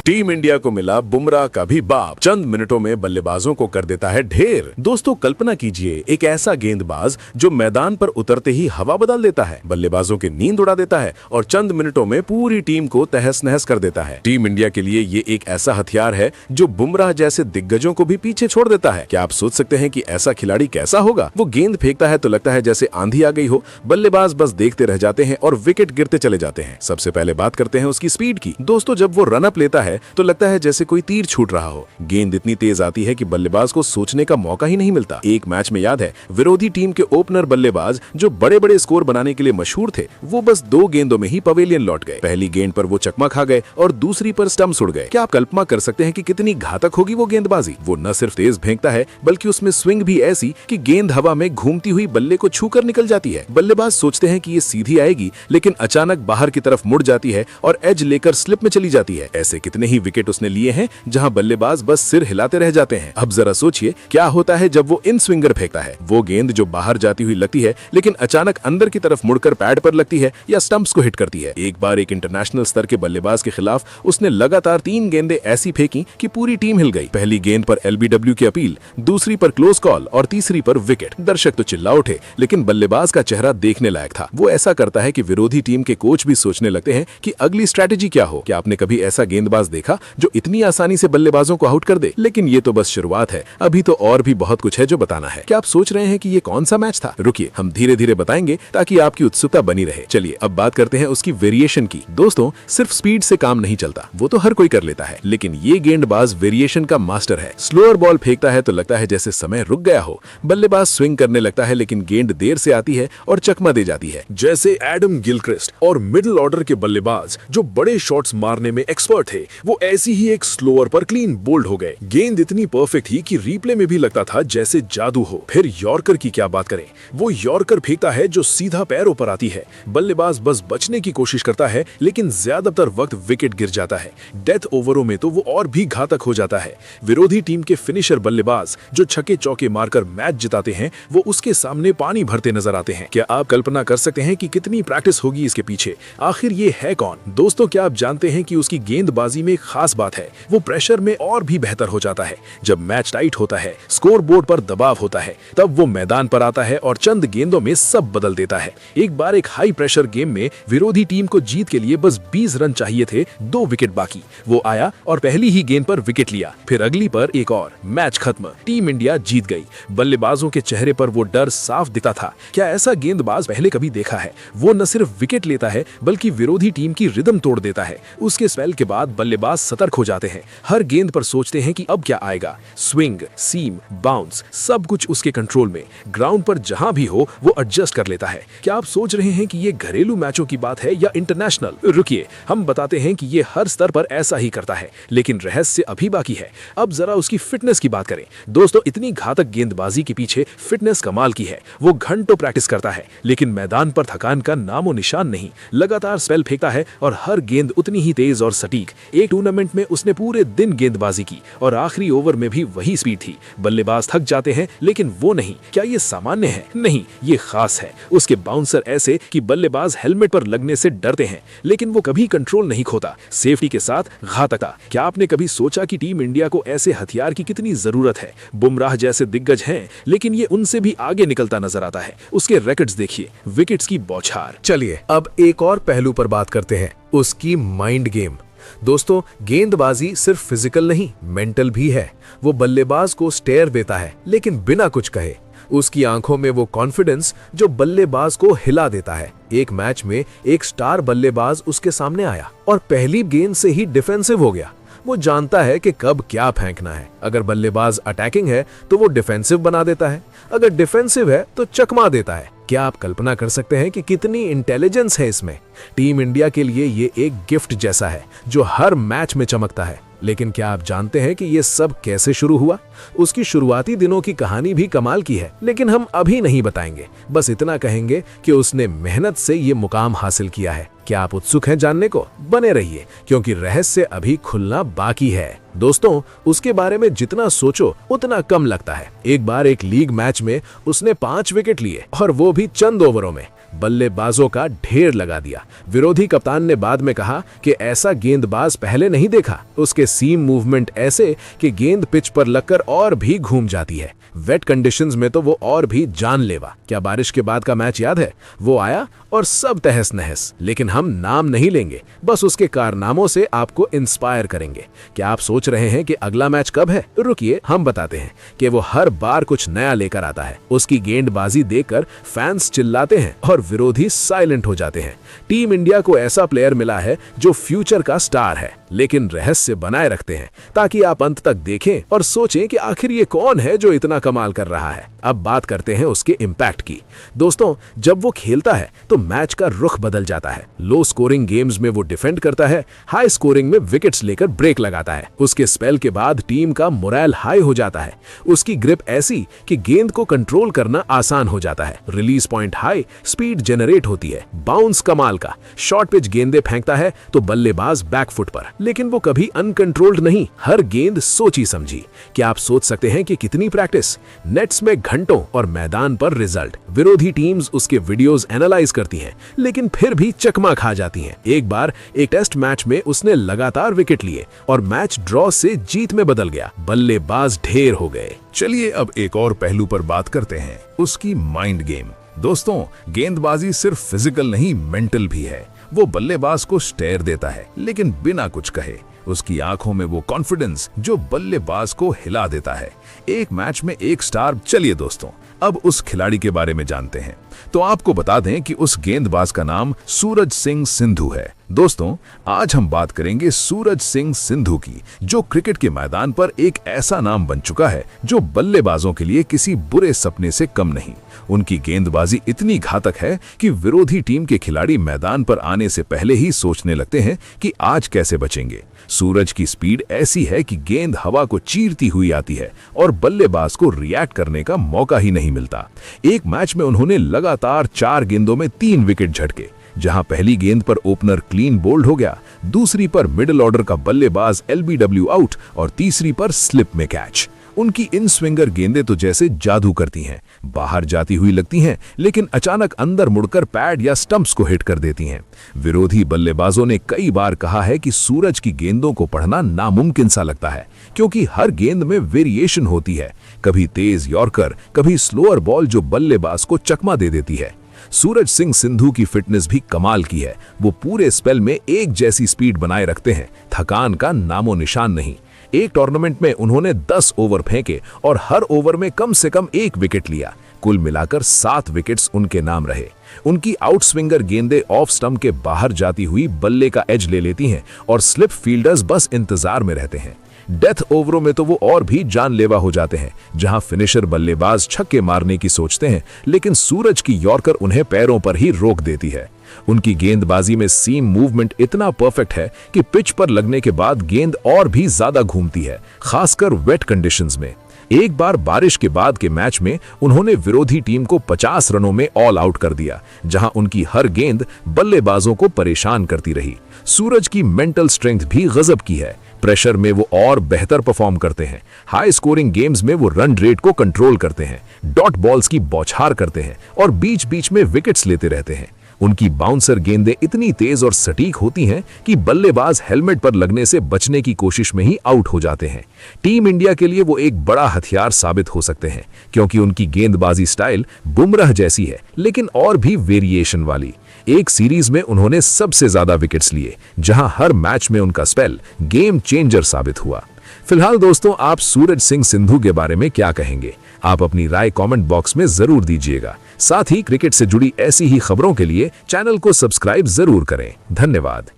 Team India को मिला बुमराह का भी बाप, चंद मिनटों में बल्लेबाजों को कर देता है ढेर। दोस्तों कल्पना कीजिए एक ऐसा गेंदबाज जो मैदान पर उतरते ही हवा बदल देता है, बल्लेबाजों की नींद उड़ा देता है और चंद मिनटों में पूरी टीम को तहस नहस कर देता है। टीम इंडिया के लिए ये एक ऐसा हथियार है जो बुमराह जैसे दिग्गजों को भी पीछे छोड़ देता है। क्या आप सोच सकते हैं कि ऐसा खिलाड़ी कैसा होगा? वो गेंद फेंकता है तो लगता है जैसे आंधी आ गई हो, बल्लेबाज बस देखते रह जाते हैं और विकेट गिरते चले जाते हैं। सबसे पहले बात करते हैं उसकी स्पीड की। दोस्तों जब वो रन अप लेता है तो लगता है जैसे कोई तीर छूट रहा हो। गेंद इतनी तेज आती है कि बल्लेबाज को सोचने का मौका ही नहीं मिलता। एक मैच में याद है विरोधी टीम के ओपनर बल्लेबाज जो बड़े बड़े स्कोर बनाने के लिए मशहूर थे, वो बस 2 गेंदों में ही पवेलियन लौट गए। पहली गेंद पर वो चकमा खा गए और दूसरी पर स्टंप्स उड़ गए। क्या आप कल्पना कर सकते हैं कि कितनी घातक होगी वो गेंदबाजी? वो न सिर्फ तेज फेंकता है बल्कि उसमें स्विंग भी ऐसी कि गेंद हवा में घूमती हुई बल्ले को छूकर निकल जाती है। बल्लेबाज सोचते हैं कि ये सीधी आएगी, लेकिन अचानक बाहर की तरफ मुड़ जाती है और एज लेकर स्लिप में चली जाती है। ऐसे कितने ही विकेट उसने लिए हैं जहां बल्लेबाज बस सिर हिलाते रह जाते हैं। अब जरा सोचिए क्या होता है जब वो इन स्विंगर फेंकता है। वो गेंद जो बाहर जाती हुई लगती है लेकिन अचानक अंदर की तरफ मुड़कर पैड पर लगती है या स्टंप्स को हिट करती है। एक बार एक इंटरनेशनल स्तर के बल्लेबाज के खिलाफ उसने लगातार 3 गेंदें ऐसी फेंकी कि पूरी टीम हिल गई। पहली गेंद पर एलबीडब्ल्यू की अपील, दूसरी पर क्लोज कॉल और तीसरी पर विकेट। दर्शक तो चिल्ला उठे, लेकिन बल्लेबाज का चेहरा देखने लायक था। वो ऐसा करता है कि विरोधी टीम के कोच भी सोचने लगते हैं कि अगली स्ट्रैटेजी क्या हो। क्या आपने कभी ऐसा गेंदबाज देखा जो इतनी आसानी से बल्लेबाजों को आउट कर दे? लेकिन ये तो बस शुरुआत है, अभी तो और भी बहुत कुछ है जो बताना है। क्या आप सोच रहे हैं कि ये कौन सा मैच था? रुकिए, हम धीरे धीरे बताएंगे ताकि आपकी उत्सुकता बनी रहे। चलिए अब बात करते हैं उसकी वेरिएशन की। दोस्तों सिर्फ स्पीड से काम नहीं चलता, वो तो हर कोई कर लेता है, लेकिन ये गेंदबाज वेरिएशन का मास्टर है। स्लोअर बॉल फेंकता है तो लगता है जैसे समय रुक गया हो। बल्लेबाज स्विंग करने लगता है लेकिन गेंद देर से आती है और चकमा दे जाती है, जैसे एडम गिलक्रिस्ट। और मिडिल ऑर्डर के बल्लेबाज जो बड़े शॉट्स मारने में एक्सपर्ट थे, वो ऐसी ही एक स्लोअर पर क्लीन बोल्ड हो गए। गेंद इतनी परफेक्ट थी कि रीप्ले में भी लगता था जैसे जादू हो। फिर यॉर्कर की क्या बात करें, वो यॉर्कर फेंकता है जो सीधा पैरों पर आती है। बल्लेबाज बस बचने की कोशिश करता है लेकिन ज्यादातर वक्त विकेट गिर जाता है। डेथ ओवरों में तो वो और भी घातक हो जाता है। विरोधी टीम के फिनिशर बल्लेबाज जो छक्के चौके मारकर मैच जिताते हैं, वो उसके सामने पानी भरते नजर आते हैं। क्या आप कल्पना कर सकते हैं कि कितनी प्रैक्टिस होगी इसके पीछे? आखिर ये है कौन? दोस्तों क्या आप जानते हैं कि उसकी गेंदबाजी में एक खास बात है, वो प्रेशर में और भी बेहतर हो जाता है। जब मैच टाइट होता है, स्कोर बोर्ड पर दबाव होता है, तब वो मैदान पर आता है और चंद गेंदों में सब बदल देता है। एक बार एक हाई प्रेशर गेम में विरोधी टीम को जीत के लिए बस 20 रन चाहिए थे, 2 विकेट बाकी। वो आया और पहली ही गेंद पर विकेट लिया, फिर अगली पर एक और। मैच खत्म, टीम इंडिया जीत गई। बल्लेबाजों के चेहरे पर वो डर साफ दिखता था। क्या ऐसा गेंदबाज पहले कभी देखा है? वो न सिर्फ विकेट लेता है बल्कि विरोधी टीम की रिदम तोड़ देता है। उसके स्पेल के बाद बल्लेबाज सतर्क हो जाते हैं, हर गेंद पर सोचते हैं कि अब क्या आएगा। स्विंग, सीम, बाउंस सब कुछ उसके कंट्रोल में। ग्राउंड पर जहां भी हो वो एडजस्ट कर लेता है। क्या आप सोच रहे हैं कि ये घरेलू मैचों की बात है या इंटरनेशनल? रुकिए, हम बताते हैं कि ये हर स्तर पर ऐसा ही करता है, लेकिन रहस्य अभी बाकी है। अब जरा उसकी फिटनेस की बात करें। दोस्तों इतनी घातक गेंदबाजी के पीछे फिटनेस कमाल की है। वो घंटों प्रैक्टिस करता है लेकिन मैदान पर थकान का नामो निशान नहीं। लगातार स्पेल फेंकता है और हर गेंद उतनी ही तेज और सटीक। एक टूर्नामेंट में उसने पूरे दिन गेंदबाजी की और आखिरी ओवर में भी वही स्पीड थी। बल्लेबाज थक जाते हैं लेकिन वो नहीं। क्या ये सामान्य है? नहीं, ये खास है। उसके बाउंसर ऐसे कि बल्लेबाज हेलमेट पर लगने से डरते हैं, लेकिन वो कभी कंट्रोल नहीं खोता। सेफ्टी के साथ घातकता। क्या आपने कभी सोचा कि टीम इंडिया को ऐसे हथियार की कितनी जरूरत है? बुमराह जैसे दिग्गज हैं, लेकिन ये उनसे भी आगे निकलता नजर आता है। उसके रिकॉर्ड्स देखिए, विकेट्स की बौछार। चलिए अब एक और पहलू पर बात करते हैं, उसकी माइंड गेम। दोस्तों गेंदबाजी सिर्फ फिजिकल नहीं, मेंटल भी है। वो बल्लेबाज को स्टेयर देता है लेकिन बिना कुछ कहे। उसकी आंखों में वो कॉन्फिडेंस जो बल्लेबाज को हिला देता है। एक मैच में एक स्टार बल्लेबाज उसके सामने आया और पहली गेंद से ही डिफेंसिव हो गया। वो जानता है कि कब क्या फेंकना है। अगर बल्लेबाज अटैकिंग है तो वो डिफेंसिव बना देता है, अगर डिफेंसिव है तो चकमा देता है। क्या आप कल्पना कर सकते हैं कि कितनी इंटेलिजेंस है इसमें? टीम इंडिया के लिए ये एक गिफ्ट जैसा है जो हर मैच में चमकता है। लेकिन क्या आप जानते हैं कि ये सब कैसे शुरू हुआ? उसकी शुरुआती दिनों की कहानी भी कमाल की है, लेकिन हम अभी नहीं बताएंगे। बस इतना कहेंगे कि उसने मेहनत से ये मुकाम हासिल किया है। क्या आप उत्सुक हैं जानने को? बने रहिए क्योंकि रहस्य अभी खुलना बाकी है। दोस्तों उसके बारे में जितना सोचो उतना कम लगता है। एक बार एक लीग मैच में उसने 5 विकेट लिए और वो भी चंद ओवरों में। बल्लेबाजों का ढेर लगा दिया। विरोधी कप्तान ने बाद में कहा कि ऐसा गेंदबाज पहले नहीं देखा। उसके सीम मूवमेंट ऐसे कि गेंद पिच पर लगकर और भी घूम जाती है। वेट कंडीशंस में तो वो और भी जानलेवा। क्या बारिश के बाद का मैच याद है? वो आया और सब तहस नहस। लेकिन हम नाम नहीं लेंगे, बस उसके कारनामों से आपको इंस्पायर करेंगे। क्या आप सोच रहे हैं कि अगला मैच कब है? रुकिए, हम बताते हैं कि वो हर बार कुछ नया लेकर आता है। उसकी गेंदबाजी देखकर फैंस चिल्लाते हैं और विरोधी साइलेंट हो जाते हैं। टीम इंडिया को ऐसा प्लेयर मिला है जो फ्यूचर का स्टार है, लेकिन रहस्य बनाए रखते हैं ताकि आप अंत तक देखें और सोचें कि आखिर ये कौन है जो इतना कमाल कर रहा है। अब बात करते हैं उसके इम्पैक्ट की। दोस्तों, जब वो खेलता है तो मैच का रुख बदल जाता है। लो स्कोरिंग गेम्स में वो डिफेंड करता है, हाई स्कोरिंग में विकेट्स लेकर ब्रेक लगाता है। उसके स्पेल के बाद टीम का मोरल हाई हो जाता है। उसकी ग्रिप ऐसी कि गेंद को कंट्रोल करना आसान हो जाता है। Release point high, speed generate होती है, बाउंस कमाल का। शॉर्ट पिच गेंदें फेंकता है तो बल्लेबाज बैकफुट पर, लेकिन वो कभी अनकंट्रोल्ड नहीं। हर गेंद सोची समझी। क्या आप सोच सकते हैं कि कितनी प्रैक्टिस? नेट्स में घंटों और मैदान पर रिजल्ट। विरोधी टीम्स उसके वीडियोस एनालाइज करती हैं, लेकिन फिर भी चकमा खा जाती हैं। एक बार एक टेस्ट मैच में उसने लगातार विकेट लिए और मैच ड्रॉ से जीत में बदल गया। बल्लेबाज ढेर हो गए। चलिए अब एक और पहलू पर बात करते हैं, उसकी माइंड गेम। दोस्तों, गेंदबाजी सिर्फ फिजिकल नहीं, मेंटल भी है। वो बल्लेबाज को स्टेयर देता है, लेकिन बिना कुछ कहे। उसकी आंखों में वो कॉन्फिडेंस जो बल्लेबाज को हिला देता है। एक मैच में एक स्टार। चलिए दोस्तों, अब उस खिलाड़ी के बारे में जानते हैं। तो आपको बता दें कि उस गेंदबाज का नाम सूरज सिंह सिंधु है। दोस्तों, आज हम बात करेंगे सूरज सिंह सिंधु की, जो क्रिकेट के मैदान पर एक ऐसा नाम बन चुका है जो बल्लेबाजों के लिए किसी बुरे सपने से कम नहीं। उनकी गेंदबाजी इतनी घातक है कि विरोधी टीम के खिलाड़ी मैदान पर आने से पहले ही सोचने लगते हैं कि आज कैसे बचेंगे। सूरज की स्पीड ऐसी है कि गेंद हवा को चीरती हुई आती है और बल्लेबाज को रिएक्ट करने का मौका ही नहीं मिलता। एक मैच में उन्होंने लगातार 4 गेंदों में 3 विकेट झटके। जहां पहली गेंद पर ओपनर क्लीन बोल्ड हो गया, दूसरी पर मिडिल ऑर्डर का बल्लेबाज LBW आउट और तीसरी पर स्लिप में कैच। उनकी इन स्विंगर गेंदें तो जैसे जादू करती हैं, बाहर जाती हुई लगती हैं, लेकिन अचानक अंदर मुड़कर पैड या स्टंप्स को हिट कर देती हैं। विरोधी बल्लेबाजों ने कई बार कहा है कि सूरज की गेंदों को पढ़ना नामुमकिन सा लगता है, क्योंकि हर गेंद में वेरिएशन होती है। कभी तेज यॉर्कर, कभी स्लोअर बॉल जो बल्लेबाज को चकमा दे देती है। सूरज सिंह सिंधु की फिटनेस भी कमाल की है। वो पूरे स्पेल में एक जैसी स्पीड बनाए रखते हैं, थकान का नामो निशान नहीं। एक टूर्नामेंट में उन्होंने 10 ओवर फेंके और हर ओवर में कम से कम 1 विकेट लिया। कुल मिलाकर 7 विकेट्स उनके नाम रहे। उनकी आउट स्विंगर गेंदें ऑफ स्टंप के बाहर जाती हुई बल्ले का एज ले लेती हैं और स्लिप फील्डर्स बस इंतजार में रहते हैं। डेथ ओवरों में तो वो और भी जानलेवा हो जाते हैं, जहां फिनिशर बल्लेबाज छक्के मारने की सोचते हैं, लेकिन सूरज की यॉर्कर उन्हें पैरों पर ही रोक देती है। उनकी गेंदबाजी में सीम मूवमेंट इतना परफेक्ट है कि पिच पर लगने के बाद गेंद और भी ज्यादा घूमती है, खासकर वेट कंडीशंस में। एक बार बारिश के बाद के मैच में उन्होंने विरोधी टीम को 50 रनों में ऑल आउट कर दिया, जहां उनकी हर गेंद बल्लेबाजों को परेशान करती रही। सूरज की मेंटल स्ट्रेंथ भी गजब की है। प्रेशर में वो और बेहतर परफॉर्म करते हैं। हाई स्कोरिंग गेम्स में वो रन रेट को कंट्रोल करते हैं, डॉट बॉल्स की बौछार करते हैं और बीच बीच में विकेट्स लेते रहते हैं। उनकी बाउंसर गेंदें इतनी तेज और सटीक होती हैं कि बल्लेबाज हेलमेट पर लगने से बचने की कोशिश में ही आउट हो जाते हैं। टीम इंडिया के लिए वो एक बड़ा हथियार साबित हो सकते हैं, क्योंकि उनकी गेंदबाजी स्टाइल बुमराह जैसी है, लेकिन और भी वेरिएशन वाली। एक सीरीज में उन्होंने सबसे ज्यादा विकेट्स लिए, जहां हर मैच में उनका स्पेल गेम चेंजर साबित हुआ। फिलहाल दोस्तों, आप सूरज सिंह सिंधु के बारे में क्या कहेंगे? आप अपनी राय कमेंट बॉक्स में जरूर दीजिएगा। साथ ही क्रिकेट से जुड़ी ऐसी ही खबरों के लिए चैनल को सब्सक्राइब जरूर करें। धन्यवाद।